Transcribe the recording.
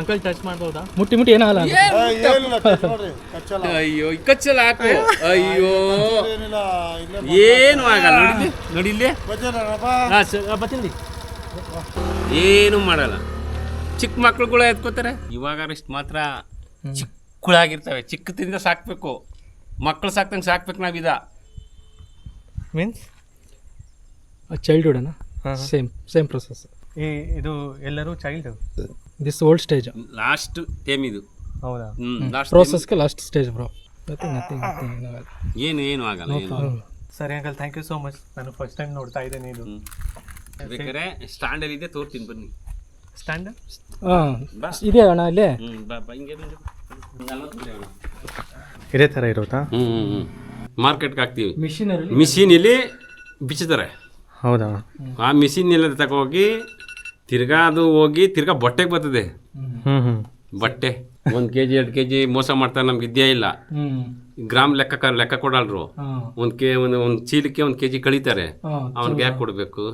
Uncle touch ಮಾಡ್ಬೋದಾ? ಮುಟ್ಟಿ ಏನಾಗಲ್ಲ ಅಯ್ಯೋ ಕಚ್ಚಲ್ಲ ಹಾಕು. ಅಯ್ಯೋ ಏನು ಆಗಲ್ಲ. ನೋಡಿ ಇಲ್ಲಿ ಬರ್ತೀನಿ. ಏನು ಮಾಡಲ್ಲ. ಚಿಕ್ಕ ಮಕ್ಳುಗಳ ಎತ್ಕೋತಾರೆ. ಇವಾಗ ಇಷ್ಟು ಮಾತ್ರ ಚಿಕ್ಕಳಾಗಿರ್ತವೆ. ಚಿಕ್ಕದಿಂದ ಸಾಕ್ಬೇಕು. ಮಕ್ಕಳು ಸಾಕ್ತಂಗೆ ಸಾಕ್ಬೇಕು ನಾವಿದ. Means childhood same process. ಇದು ಎಲ್ಲರೂ child. This old stage, last time ಇದು. ಹೌದಾ? ಪ್ರೋಸೆಸ್ಗೆ ಲಾಸ್ಟ್ ಸ್ಟೇಜ್ ಬ್ರೋ. ಏನು ಆಗಲ್ಲ. ಸರಿ uncle, thank you so much. ನಾನು ಫಸ್ಟ್ ಟೈಮ್ ನೋಡ್ತಾ ಇದ್ದೇನೆ ಇದು. ಬೇಕಾದ್ರೆ ಸ್ಟ್ಯಾಂಡಲ್ಲಿ ಇದೆ, ತೋರ್ತೀನಿ ಬನ್ನಿ. ಸ್ಟ್ಯಾಂಡ್ ಇದೆ ಅಣ್ಣ ಅಲ್ಲೇ. ಇದೇ ಥರ ಇರುತ್ತಾ? ಮಾರ್ಕೆಟ್ಗೆ ಹಾಕ್ತೀವಿ. ಮಿಷಿನಲ್ಲಿ ಮಿಷಿನಲ್ಲಿ ಬಿಚ್ಚುತ್ತಾರೆ. ಹೌದಾ? ಆ ಮಿಷಿನೆಲ್ಲ ತಗೋಗಿ ತಿರ್ಗಾ ಅದು ಹೋಗಿ ತಿರ್ಗಾ ಬಟ್ಟೆಗೆ ಬರ್ತದೆ. ಬಟ್ಟೆ 1 kg 2 kg ಮೋಸ ಮಾಡ್ತಾರೆ. ನಮ್ಗೆ ಇದ್ದೇ ಇಲ್ಲ. ಗ್ರಾಮ್ ಲೆಕ್ಕ ಕೊಡಲ್ರು. ಒಂದು ಚೀಲಕ್ಕೆ 1 kg ಕಳೀತಾರೆ. ಅವ್ನಿಗೆ ಯಾಕೆ ಕೊಡಬೇಕು?